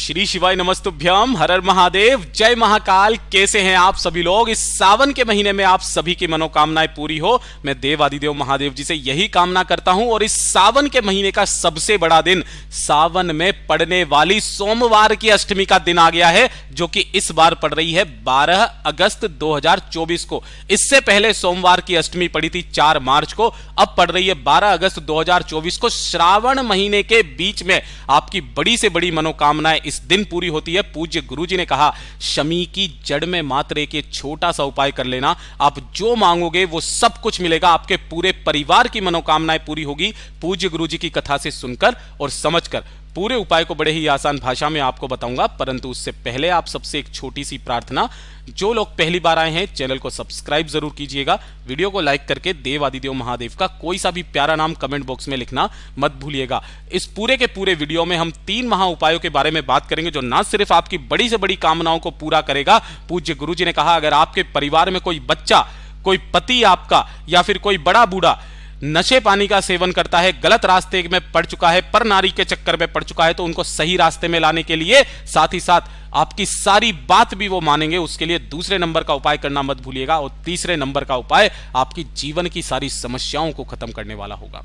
श्री शिवाय नमस्तुभ्यम, हर हर महादेव, जय महाकाल। कैसे हैं आप सभी लोग? इस सावन के महीने में आप सभी की मनोकामनाएं पूरी हो, मैं देव आदिदेव महादेव जी से यही कामना करता हूं। और इस सावन के महीने का सबसे बड़ा दिन, सावन में पड़ने वाली सोमवार की अष्टमी का दिन आ गया है, जो कि इस बार पड़ रही है 12 अगस्त 2024 को। इससे पहले सोमवार की अष्टमी पड़ी थी 4 मार्च को, अब पड़ रही है 12 अगस्त 2024 को। श्रावण महीने के बीच में आपकी बड़ी से बड़ी मनोकामनाएं इस दिन पूरी होती है। पूज्य गुरुजी ने कहा, शमी की जड़ में मात्र एक छोटा सा उपाय कर लेना, आप जो मांगोगे वो सब कुछ मिलेगा, आपके पूरे परिवार की मनोकामनाएं पूरी होगी। पूज्य गुरुजी की कथा से सुनकर और समझकर पूरे उपाय को बड़े ही आसान भाषा में आपको बताऊंगा, परंतु उससे पहले आप सबसे एक छोटी सी प्रार्थना। जो लोग पहली बार आए हैं, चैनल को सब्सक्राइब जरूर कीजिएगा, वीडियो को लाइक करके देव आदिदेव महादेव का कोई सा भी प्यारा नाम कमेंट बॉक्स में लिखना मत भूलिएगा। इस पूरे के पूरे वीडियो में हम 3 महा उपायों के बारे में बात करेंगे, जो ना सिर्फ आपकी बड़ी से बड़ी कामनाओं को पूरा करेगा। पूज्य गुरुजी ने कहा, अगर आपके परिवार में कोई बच्चा, कोई पति आपका या फिर कोई बड़ा बूढ़ा नशे पानी का सेवन करता है, गलत रास्ते में पड़ चुका है, पर नारी के चक्कर में पड़ चुका है, तो उनको सही रास्ते में लाने के लिए साथ ही साथ आपकी सारी बात भी वो मानेंगे, उसके लिए दूसरे नंबर का उपाय करना मत भूलिएगा। और तीसरे नंबर का उपाय आपकी जीवन की सारी समस्याओं को खत्म करने वाला होगा।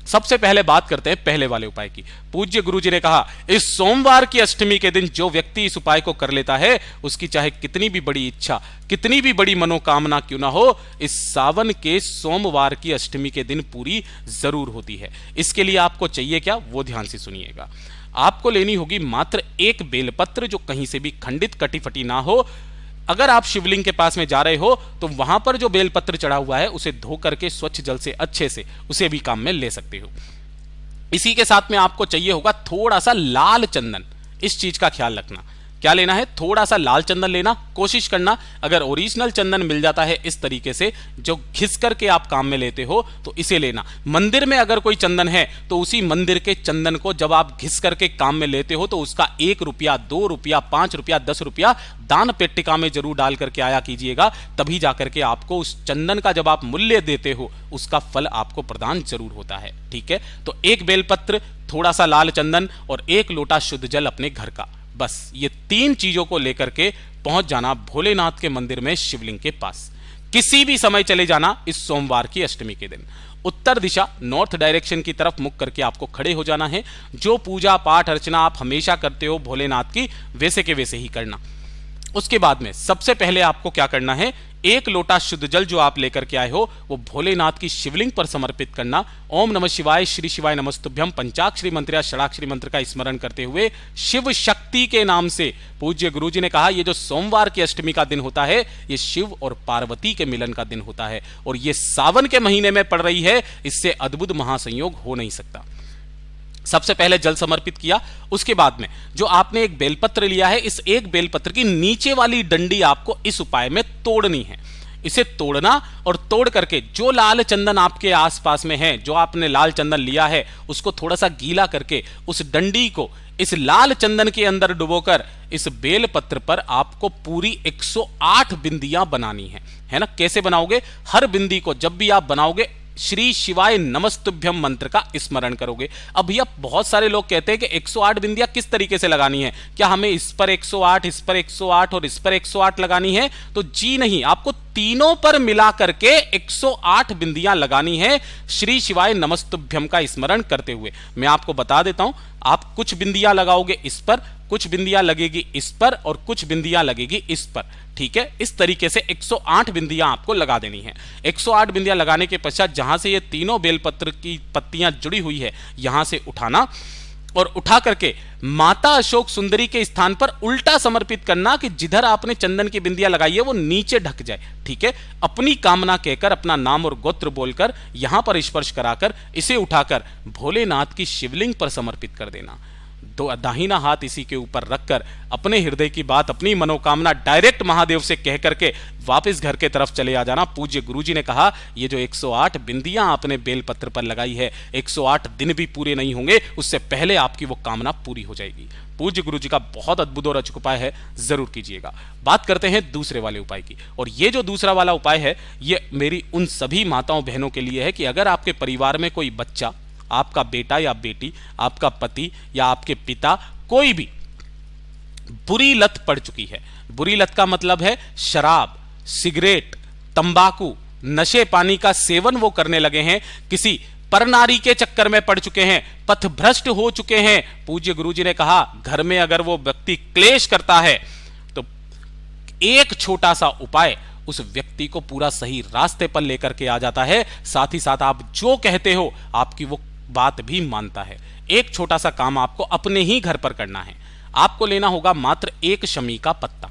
सबसे पहले बात करते हैं पहले वाले उपाय की। पूज्य गुरुजी ने कहा, इस सोमवार की अष्टमी के दिन जो व्यक्ति इस उपाय को कर लेता है, उसकी चाहे कितनी भी बड़ी इच्छा, कितनी भी बड़ी मनोकामना क्यों ना हो, इस सावन के सोमवार की अष्टमी के दिन पूरी जरूर होती है। इसके लिए आपको चाहिए क्या, वो ध्यान से सुनिएगा। आपको लेनी होगी मात्र एक बेलपत्र, जो कहीं से भी खंडित कटी फटी ना हो। अगर आप शिवलिंग के पास में जा रहे हो तो वहां पर जो बेलपत्र चढ़ा हुआ है उसे धो करके स्वच्छ जल से अच्छे से उसे भी काम में ले सकते हो। इसी के साथ में आपको चाहिए होगा थोड़ा सा लाल चंदन। इस चीज का ख्याल रखना, क्या लेना है, थोड़ा सा लाल चंदन लेना। कोशिश करना अगर ओरिजिनल चंदन मिल जाता है इस तरीके से, जो घिस करके आप काम में लेते हो, तो इसे लेना। मंदिर में अगर कोई चंदन है तो उसी मंदिर के चंदन को जब आप घिस करके काम में लेते हो तो उसका 1 रुपया, 2 रुपया, 5 रुपया, 10 रुपया दान पेटिका में जरूर डाल करके आया कीजिएगा। तभी जाकर के आपको उस चंदन का जब आप मूल्य देते हो उसका फल आपको प्रदान जरूर होता है। ठीक है, तो एक बेलपत्र, थोड़ा सा लाल चंदन और 1 लोटा शुद्ध जल अपने घर का। बस ये 3 चीजों को लेकर के पहुंच जाना भोलेनाथ के मंदिर में शिवलिंग के पास। किसी भी समय चले जाना इस सोमवार की अष्टमी के दिन। उत्तर दिशा, नॉर्थ डायरेक्शन की तरफ मुख करके आपको खड़े हो जाना है। जो पूजा पाठ अर्चना आप हमेशा करते हो भोलेनाथ की, वैसे के वैसे ही करना। उसके बाद में सबसे पहले आपको क्या करना है, 1 लोटा शुद्ध जल जो आप लेकर के आए हो वो भोलेनाथ की शिवलिंग पर समर्पित करना। ओम नमः शिवाय, श्री शिवाय नमस्तुभ्यम पंचाक्षरी मंत्र या षडाक्षरी मंत्र का स्मरण करते हुए शिव शक्ति के नाम से। पूज्य गुरुजी ने कहा, ये जो सोमवार की अष्टमी का दिन होता है, ये शिव और पार्वती के मिलन का दिन होता है, और ये सावन के महीने में पड़ रही है, इससे अद्भुत महासंयोग हो नहीं सकता। सबसे पहले जल समर्पित किया। उसके बाद में जो आपने एक बेलपत्र लिया है, इस एक बेलपत्र की नीचे वाली डंडी आपको इस उपाय में तोड़नी है। इसे तोड़ना और तोड़ करके जो लाल चंदन आपके आसपास में है, जो आपने लाल चंदन लिया है, उसको थोड़ा सा गीला करके उस डंडी को इस लाल चंदन के अंदर डुबोकर इस बेलपत्र पर आपको पूरी 108 बिंदियां बनानी है ना। कैसे बनाओगे, हर बिंदी को जब भी आप बनाओगे श्री शिवाय नमस्तुभ्यम मंत्र का स्मरण करोगे। अब भैया बहुत सारे लोग कहते हैं कि 108 बिंदियां किस तरीके से लगानी है, क्या हमें इस पर 108, इस पर 108 और इस पर 108 लगानी है? तो जी नहीं, आपको तीनों पर मिला करके 108 बिंदियां लगानी है श्री शिवाय नमस्तुभ्यम का स्मरण करते हुए। मैं आपको बता देता हूं, आप कुछ बिंदियां लगाओगे इस पर, कुछ बिंदियां लगेगी इस पर और कुछ बिंदियां लगेगी इस पर। ठीक है, इस तरीके से 108 बिंदियां आपको लगा देनी है। 108 बिंदियां लगाने के पश्चात जहां से ये तीनों बेलपत्र की पत्तियां जुड़ी हुई है, यहां से उठाना और उठा करके माता अशोक सुंदरी के स्थान पर उल्टा समर्पित करना, कि जिधर आपने चंदन की बिंदियां लगाई है वो नीचे ढक जाए। ठीक है, अपनी कामना कहकर, अपना नाम और गोत्र बोलकर यहां पर स्पर्श कराकर इसे उठाकर भोलेनाथ की शिवलिंग पर समर्पित कर देना। दाहिना हाथ इसी के ऊपर रखकर अपने हृदय की बात, अपनी मनोकामना डायरेक्ट महादेव से कह करके वापस घर के तरफ चले आ जाना। पूज्य गुरुजी ने कहा, ये जो 108 बिंदियां आपने बेलपत्र पर लगाई है, 108 दिन भी पूरे नहीं होंगे उससे पहले आपकी वो कामना पूरी हो जाएगी। पूज्य गुरुजी का बहुत अद्भुत और अचूक उपाय है, जरूर कीजिएगा। बात करते हैं दूसरे वाले उपाय की, और ये जो दूसरा वाला उपाय है, ये मेरी उन सभी माताओं बहनों के लिए है कि अगर आपके परिवार में कोई बच्चा, आपका बेटा या बेटी, आपका पति या आपके पिता, कोई भी बुरी लत पड़ चुकी है। बुरी लत का मतलब है शराब, सिगरेट, तंबाकू, नशे पानी का सेवन वो करने लगे हैं, किसी परनारी के चक्कर में पड़ चुके हैं, पथभ्रष्ट हो चुके हैं। पूज्य गुरुजी ने कहा घर में अगर वो व्यक्ति क्लेश करता है तो एक छोटा सा उपाय उस व्यक्ति को पूरा सही रास्ते पर लेकर के आ जाता है। साथ ही साथ आप जो कहते हो आपकी वो बात भी मानता है। एक छोटा सा काम आपको अपने ही घर पर करना है। आपको लेना होगा मात्र एक शमी का पत्ता,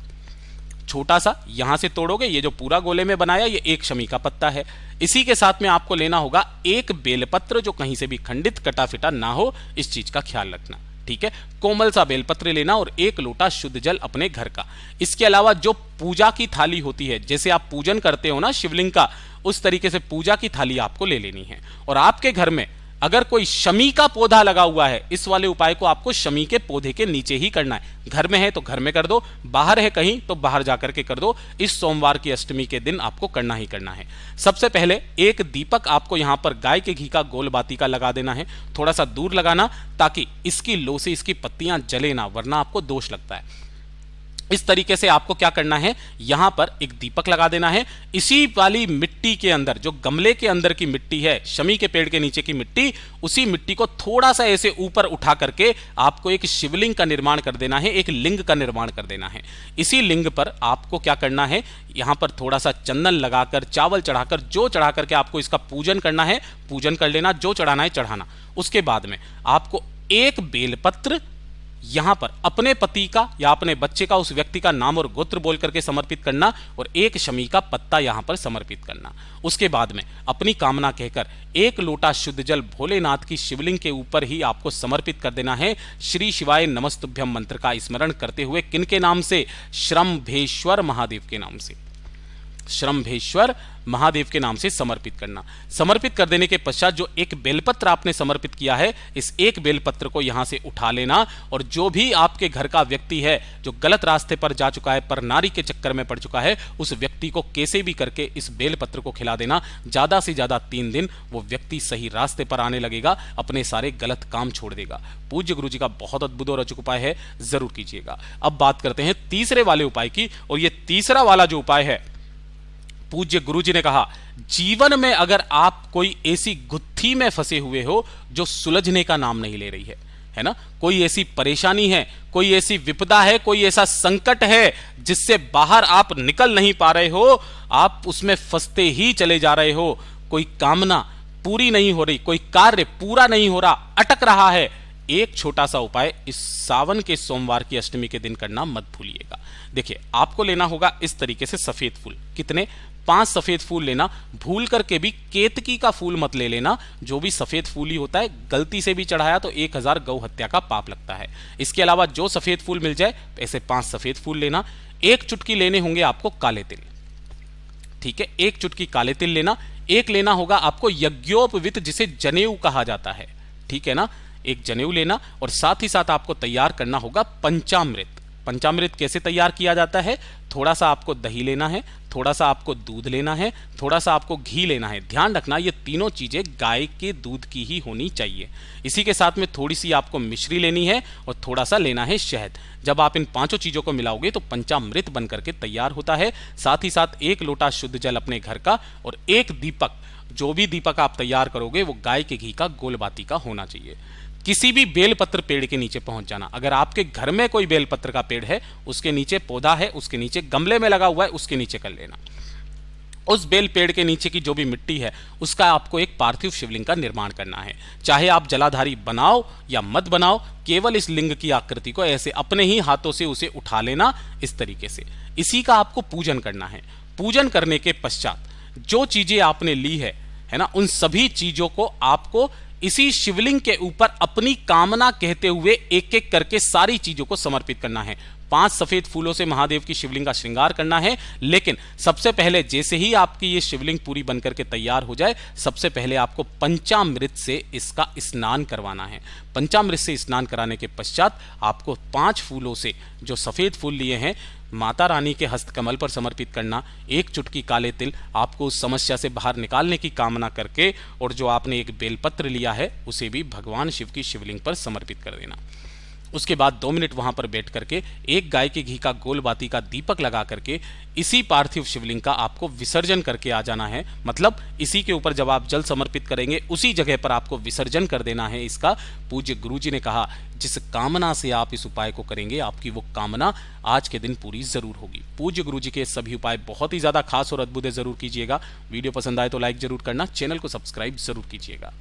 छोटा सा, यहां से तोड़ोगे, ये जो पूरा गोले में बनाया ये एक शमी का पत्ता है। इसी के साथ में आपको लेना होगा एक बेलपत्र जो कहीं से भी खंडित कटा फिटा ना हो, इस चीज का ख्याल रखना, ठीक है। कोमल सा बेलपत्र लेना और एक लोटा शुद्ध जल अपने घर का। इसके अलावा जो पूजा की थाली होती है, जैसे आप पूजन करते हो ना शिवलिंग का, उस तरीके से पूजा की थाली आपको ले लेनी है। और आपके घर में अगर कोई शमी का पौधा लगा हुआ है, इस वाले उपाय को आपको शमी के पौधे के नीचे ही करना है। घर में है तो घर में कर दो, बाहर है कहीं तो बाहर जाकर के कर दो। इस सोमवार की अष्टमी के दिन आपको करना ही करना है। सबसे पहले एक दीपक आपको यहां पर गाय के घी का गोल बाती का लगा देना है। थोड़ा सा दूर लगाना ताकि इसकी लो से इसकी पत्तियां जले ना, वरना आपको दोष लगता है। इस तरीके से आपको क्या करना है, यहां पर एक दीपक लगा देना है। इसी वाली मिट्टी के अंदर, जो गमले के अंदर की मिट्टी है, शमी के पेड़ के नीचे की मिट्टी, उसी मिट्टी को थोड़ा सा ऐसे ऊपर उठा करके आपको एक शिवलिंग का निर्माण कर देना है, एक लिंग का निर्माण कर देना है। इसी लिंग पर आपको क्या करना है, यहां पर थोड़ा सा चंदन लगाकर, चावल चढ़ाकर, जो चढ़ा करके आपको इसका पूजन करना है, पूजन कर लेना, जो चढ़ाना है चढ़ाना। उसके बाद में आपको एक बेलपत्र यहां पर अपने पति का या अपने बच्चे का, उस व्यक्ति का नाम और गोत्र बोल करके समर्पित करना और एक शमी का पत्ता यहां पर समर्पित करना। उसके बाद में अपनी कामना कहकर एक लोटा शुद्ध जल भोलेनाथ की शिवलिंग के ऊपर ही आपको समर्पित कर देना है। श्री शिवाय नमस्तुभ्यम मंत्र का स्मरण करते हुए, किनके नाम से, श्रम्भेश्वर महादेव के नाम से, श्रम्भेश्वर महादेव के नाम से समर्पित करना। समर्पित कर देने के पश्चात जो एक बेलपत्र आपने समर्पित किया है, इस एक बेलपत्र को यहां से उठा लेना और जो भी आपके घर का व्यक्ति है जो गलत रास्ते पर जा चुका है, पर नारी के चक्कर में पड़ चुका है, उस व्यक्ति को कैसे भी करके इस बेलपत्र को खिला देना। ज्यादा से ज्यादा 3 दिन वो व्यक्ति सही रास्ते पर आने लगेगा, अपने सारे गलत काम छोड़ देगा। पूज्य गुरु जी का बहुत अद्भुत और अचूक उपाय है, जरूर कीजिएगा। अब बात करते हैं तीसरे वाले उपाय की, और ये तीसरा वाला जो उपाय है, पूज्य गुरुजी ने कहा जीवन में अगर आप कोई ऐसी गुत्थी में फंसे हुए हो जो सुलझने का नाम नहीं ले रही है ना, कोई ऐसी परेशानी है, कोई ऐसी विपदा है, कोई ऐसा संकट है जिससे बाहर आप निकल नहीं पा रहे हो, आप उसमें फंसते ही चले जा रहे हो, कोई कामना पूरी नहीं हो रही, कोई कार्य पूरा नहीं हो रहा, अटक रहा है, एक छोटा सा उपाय इस सावन के सोमवार की अष्टमी के दिन करना मत भूलिएगा। देखिए, आपको लेना होगा इस तरीके से सफेद फूल, कितने, 5 सफेद फूल लेना। भूल करके भी केतकी का फूल मत ले लेना, जो भी सफेद फूल ही होता है, गलती से भी चढ़ाया तो 1000 गौ हत्या का पाप लगता है। इसके अलावा जो सफेद फूल मिल जाए ऐसे 5 सफेद फूल लेना। एक चुटकी लेने होंगे आपको काले तिल, ठीक है, एक चुटकी काले तिल लेना। एक लेना होगा आपको यज्ञोपवीत, जिसे जनेऊ कहा जाता है, ठीक है ना, एक जनेऊ लेना। और साथ ही साथ आपको तैयार करना होगा पंचामृत। पंचामृत कैसे तैयार किया जाता है, थोड़ा सा आपको दही लेना है, थोड़ा सा आपको दूध लेना है, थोड़ा सा आपको घी लेना है। ध्यान रखना ये तीनों चीजें गाय के दूध की ही होनी चाहिए। इसी के साथ में थोड़ी सी आपको मिश्री लेनी है और थोड़ा सा लेना है शहद। जब आप इन 5 चीजों को मिलाओगे तो पंचामृत बन करके तैयार होता है। साथ ही साथ एक लोटा शुद्ध जल अपने घर का और एक दीपक, जो भी दीपक आप तैयार करोगे वो गाय के घी का गोलबाती का होना चाहिए। किसी भी बेलपत्र पेड़ के नीचे पहुंच जाना। अगर आपके घर में कोई बेलपत्र का पेड़ है, उसके नीचे पौधा है, उसके नीचे गमले में लगा हुआ है, उसके नीचे कर लेना। उस बेल पेड़ के नीचे की जो भी मिट्टी है उसका आपको एक पार्थिव शिवलिंग का निर्माण करना है। चाहे आप जलाधारी बनाओ या मत बनाओ, केवल इस लिंग की आकृति को ऐसे अपने ही हाथों से उसे उठा लेना, इस तरीके से। इसी का आपको पूजन करना है। पूजन करने के पश्चात जो चीजें आपने ली है ना, उन सभी चीजों को आपको इसी शिवलिंग के ऊपर अपनी कामना कहते हुए एक एक करके सारी चीजों को समर्पित करना है। 5 सफेद फूलों से महादेव की शिवलिंग का श्रृंगार करना है। लेकिन सबसे पहले, जैसे ही आपकी ये शिवलिंग पूरी बनकर के तैयार हो जाए, सबसे पहले आपको पंचामृत से इसका स्नान करवाना है। पंचामृत से स्नान कराने के पश्चात आपको 5 फूलों से, जो सफेद फूल लिए हैं, माता रानी के हस्तकमल पर समर्पित करना। एक चुटकी काले तिल आपको उस समस्या से बाहर निकालने की कामना करके, और जो आपने एक बेलपत्र लिया है उसे भी भगवान शिव की शिवलिंग पर समर्पित कर देना। उसके बाद 2 मिनट वहां पर बैठ करके एक गाय के घी का गोल बाती का दीपक लगा करके इसी पार्थिव शिवलिंग का आपको विसर्जन करके आ जाना है। मतलब इसी के ऊपर जब आप जल समर्पित करेंगे उसी जगह पर आपको विसर्जन कर देना है इसका। पूज्य गुरुजी ने कहा जिस कामना से आप इस उपाय को करेंगे आपकी वो कामना आज के दिन पूरी जरूर होगी। पूज्य गुरुजी के सभी उपाय बहुत ही ज्यादा खास और अद्भुत है, जरूर कीजिएगा। वीडियो पसंद आए तो लाइक जरूर करना, चैनल को सब्सक्राइब जरूर कीजिएगा।